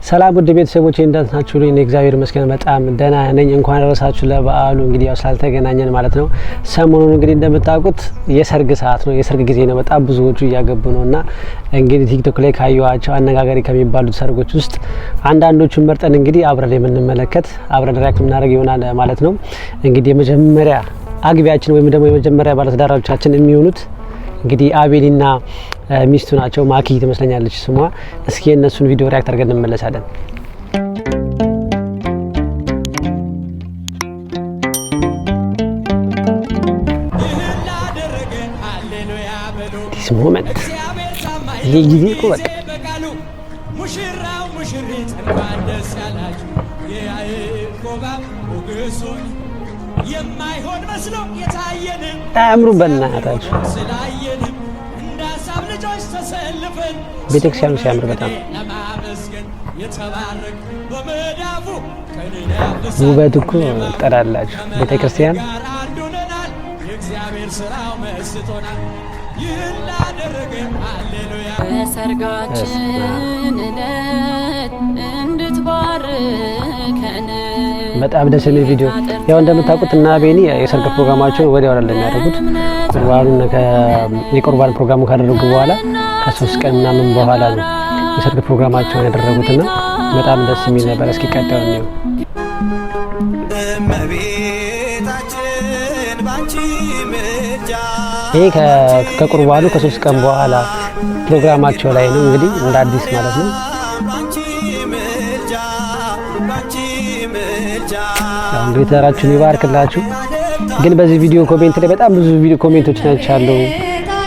ሰላም ውድ ቤተሰቦቼ እንደት ናችሁ? እኔ እግዚአብሔር ይመስገን በጣም ደህና ነኝ። እንኳን ደረሳችሁ ለበዓሉ። እንግዲህ ያው ስላልተገናኘን ማለት ነው። ሰሞኑን እንግዲህ እንደምታውቁት የሰርግ ሰዓት ነው፣ የሰርግ ጊዜ ነው። በጣም ብዙዎቹ እያገቡ ነውና እንግዲህ ቲክቶክ ላይ ካዩዋቸው አነጋጋሪ ከሚባሉት ሰርጎች ውስጥ አንዳንዶቹን መርጠን እንግዲህ አብረን የምንመለከት አብረን ሪያክት የምናደርግ ይሆናል ማለት ነው። እንግዲህ የመጀመሪያ አግቢያችን ወይም ደግሞ የመጀመሪያ ባለትዳሮቻችን የሚሆኑት እንግዲህ አቤልና ሚስቱ ናቸው። ማኪ ትመስለኛለች ስሟ። እስኪ እነሱን ቪዲዮ ሪያክት አድርገን እንመለሳለን። ዲስ ሞመንት ይሄ ጊዜ እኮ በቃ ሙሽራው ሙሽሪት እንኳን ደስ ያላችሁ የያዕቆብ ሞገሶች የማይሆን መስሎ የታየንም አምሩ በእናታችሁ እንዳሳብ ልጆች ተሰልፈን ቤተክርስቲያኑ ሲያምር በጣም ውበት እኮ ጠራላችሁ። ቤተክርስቲያን የእግዚአብሔር ስራው መስጦናል። ይህን ላደረገ ሃሌሉያ በሰርጋችን ዕለት እንድትባርከን በጣም ደስ የሚል ቪዲዮ። ያው እንደምታውቁት እና ቤኒ የሰርግ ፕሮግራማቸውን ወዲያው አይደለም የሚያደርጉት። የቁርባን ፕሮግራሙ ካደረጉ በኋላ ከ3 ቀን ምናምን በኋላ ነው የሰርግ ፕሮግራማቸውን ያደረጉትና በጣም ደስ የሚል ነበር። እስኪ ቀጥታ ነው ይሄ ከቁርባኑ ከ3 ቀን በኋላ ፕሮግራማቸው ላይ ነው እንግዲህ እንደ አዲስ ማለት ነው። እንግዲህ ተራችሁን ይባርክላችሁ። ግን በዚህ ቪዲዮ ኮሜንት ላይ በጣም ብዙ ቪዲዮ ኮሜንቶች ናቸው።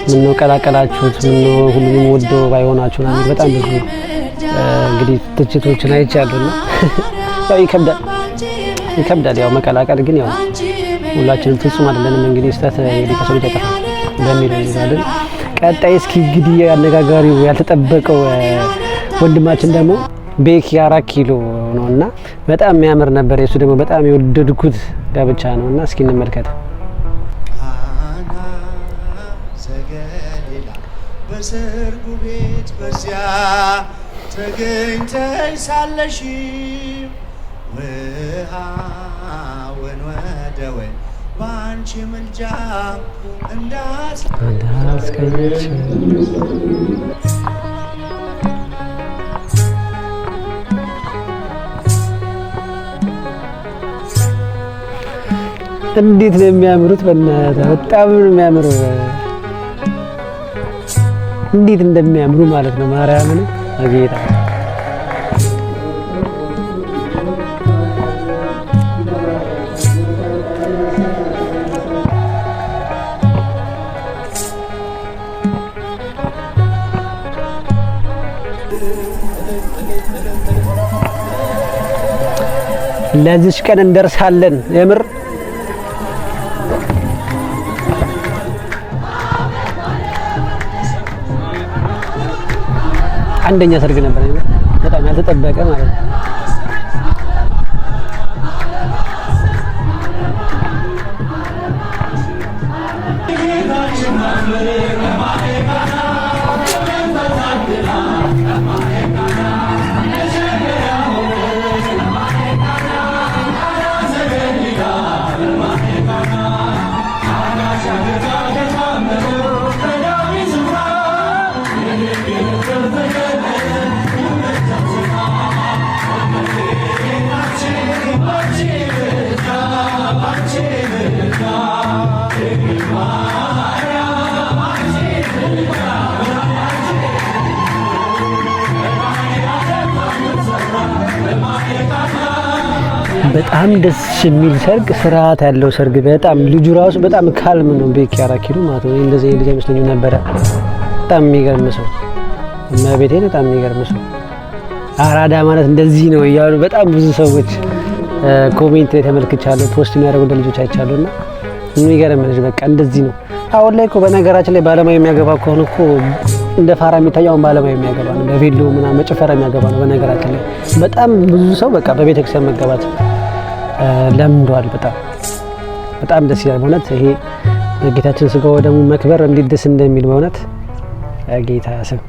ምን ነው ቀላቀላችሁት? ምን ነው ሁሉንም ወዶ ባይሆናችሁ ነው በጣም ብዙ እንግዲህ ትችቶችን አይቻለሁና ያው ይከብዳል ያው መቀላቀል። ግን ያው ሁላችንም ፍጹም አይደለንም። እንግዲህ ስህተት እንግዲህ ከሰው ልጅ አይጠፋም በሚል እንይዛለን። ቀጣይ እስኪ እንግዲህ አነጋጋሪው ያልተጠበቀው ወንድማችን ደግሞ ቤኪ 4 ኪሎ ነውና በጣም የሚያምር ነበር። የሱ ደግሞ በጣም የወደድኩት ጋብቻ ነውና እስኪ እንመልከት። በሰርጉ ቤት በዚያ ተገኝተሽ ሳለሽ ውሃውን ወደ ወይን ባንቺ ምልጃ እንዳስቀኘች እንዴት ነው የሚያምሩት! በእናትህ በጣም ነው የሚያምሩ። እንዴት እንደሚያምሩ ማለት ነው። ማርያምን አጌታ ለዚህ ቀን እንደርሳለን የምር አንደኛ ሰርግ ነበር በጣም ያልተጠበቀ ማለት ነው። በጣም ደስ የሚል ሰርግ፣ ስርዓት ያለው ሰርግ። በጣም ልጁ ራሱ በጣም ካልም ነው። ቤኪ 4 ኪሎ ማለት ነው። እንደዚህ ልጅ አይመስለኝም ነበረ። በጣም የሚገርም ሰው መቤቴ፣ በጣም የሚገርም ሰው። አራዳ ማለት እንደዚህ ነው እያሉ በጣም ብዙ ሰዎች ኮሜንት ላይ ተመልክቻለሁ፣ ፖስት የሚያደርጉ ልጆች አይቻለሁና የሚገርም ልጅ በቃ እንደዚህ ነው። አሁን ላይ እኮ በነገራችን ላይ ባለሙያ የሚያገባ ከሆነ እኮ እንደ ፋራ የሚታየው ባለሙያ የሚያገባ ነው። በቬሎ ምናምን መጨፈራ የሚያገባ ነው። በነገራችን ላይ በጣም ብዙ ሰው በቃ በቤተክርስቲያን መጋባት ለምዷል። በጣም ደስ ይላል በእውነት። ይሄ በጌታችን ስጋው ደግሞ መክበር እንዴት ደስ እንደሚል በእውነት ጌታ ስም።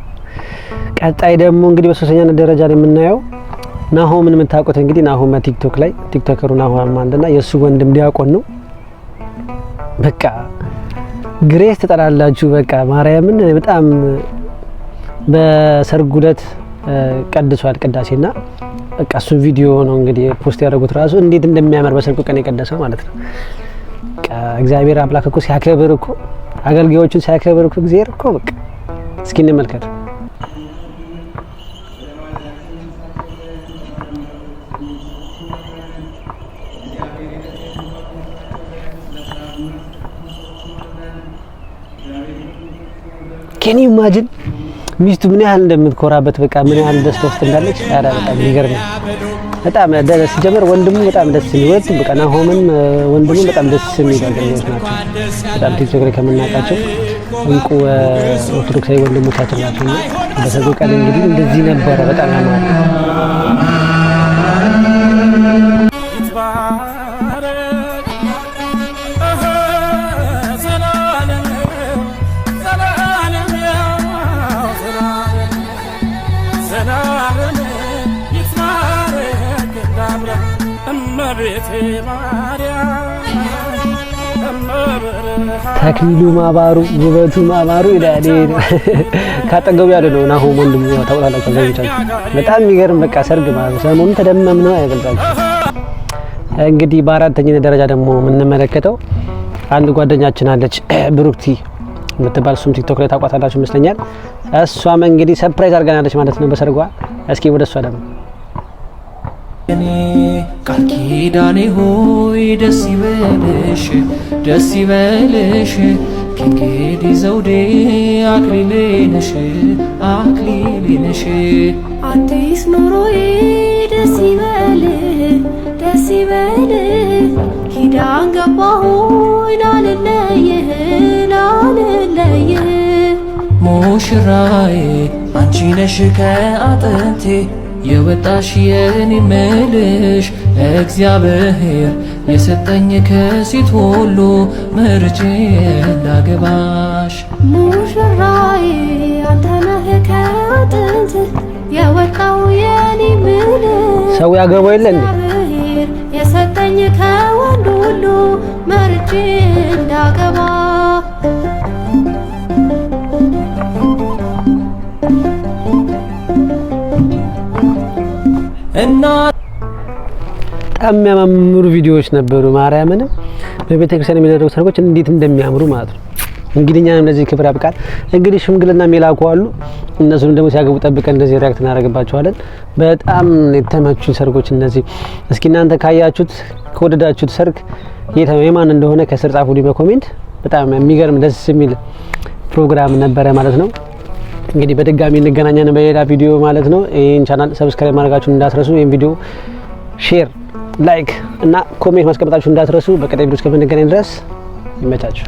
ቀጣይ ደግሞ እንግዲህ በሶስተኛነት ደረጃ ላይ የምናየው ናሆምን የምታውቁት እንግዲህ ናሆም ቲክቶክ ላይ ቲክቶከሩ ናሆም አንደና የሱ ወንድም ዲያቆን ነው። በቃ ግሬስ ተጠራላችሁ። በቃ ማርያምን በጣም በሰርጉ ዕለት ቀድሷል ቅዳሴና በቃ እሱ ቪዲዮ ነው እንግዲህ ፖስት ያደረጉት ራሱ እንዴት እንደሚያምር በሰርጉ ቀን የቀደሰው ማለት ነው። በቃ እግዚአብሔር አምላክ እኮ ሲያከብር እኮ አገልጋዮቹን ሲያከብር እኮ እግዚአብሔር እኮ በቃ እስኪ እንመልከት። Can you imagine ሚስቱ ምን ያህል እንደምትኮራበት በቃ ምን ያህል ደስታ ውስጥ እንዳለች ታዲያ በጣም ይገርም። በጣም ደስ ጀመር። ወንድሙ በጣም ደስ የሚል ሁለቱም በቃ ናሆምም ወንድሙም በጣም ደስ የሚል አገልጋዮች ናቸው። በጣም ቲክቶክ ላይ ከምናውቃቸው እንቁ ኦርቶዶክሳዊ ወንድሞቻችን ናቸው። እና በሰርጉ ቀን እንግዲህ እንደዚህ ነበረ። በጣም ያማረ ተክሊሉ ማባሩ ውበቱ ማባሩ ይላል። ካጠገቡ ያለ ነው ናሆም ወንድሙ ታውቃላችሁ። በጣም የሚገርም በቃ ሰርግ ማለት ሰሞኑን ተደመም ነው ያገልጻችሁ። እንግዲህ በአራተኛው ደረጃ ደግሞ የምንመለከተው አንድ ጓደኛችን አለች ብሩክቲ የምትባል እሱም ቲክቶክ ላይ ታውቃታላችሁ ይመስለኛል። እሷም እንግዲህ ሰርፕራይዝ አድርጋናለች ማለት ነው በሰርጓ። እስኪ ወደ እሷ ደግሞ ቃል ኪዳኔ ሆይ ደስ ይበልሽ ደስ ይበልሽ ከእንግዲህ ዘውዴ አክሊሌ ነሽ አክሊሌ ነሽ አዲስ ኑሮዬ ደስ ይበልህ ደስ ይበልህ ኪዳን ገባሁኝ ላልለይህ ላልለይህ ሙሽራዬ አንቺ ነሽ ከአጥንቴ የወጣሽ የኔ መልሽ እግዚአብሔር የሰጠኝ ከሴት ሁሉ መርጬ ላገባሽ ሙሽራዬ አንተ ነህ ከአጥንት የወጣው የኔ መልሽ ሰው ያገባው የለ እንዴ የሰጠኝ ከወንድ ሁሉ መርጬ ላገባ እና በጣም የሚያማምሩ ቪዲዮዎች ነበሩ። ማርያምን በቤተክርስቲያን የሚደረጉ ሰርጎች እንዴት እንደሚያምሩ ማለት ነው። እንግዲህ እኛንም ለዚህ ክብር ያብቃል። እንግዲህ ሽምግልና የሚላኩ አሉ። እነሱንም ደግሞ ሲያገቡ ጠብቀን እንደዚህ ሪያክት እናደርግባቸዋለን። በጣም የተመቹኝ ሰርጎች እነዚህ። እስኪ እናንተ ካያችሁት ከወደዳችሁት ሰርግ የማን እንደሆነ ከስር ጻፉልኝ በኮሜንት። በጣም የሚገርም ደስ የሚል ፕሮግራም ነበረ ማለት ነው። እንግዲህ በድጋሚ እንገናኛለን በሌላ ቪዲዮ ማለት ነው። ይሄን ቻናል ሰብስክራይብ ማድረጋችሁን እንዳትረሱ። ይሄን ቪዲዮ ሼር፣ ላይክ እና ኮሜንት ማስቀመጣችሁን እንዳትረሱ። በቀጣይ ቪዲዮ እስከምንገናኝ ድረስ ይመቻችሁ።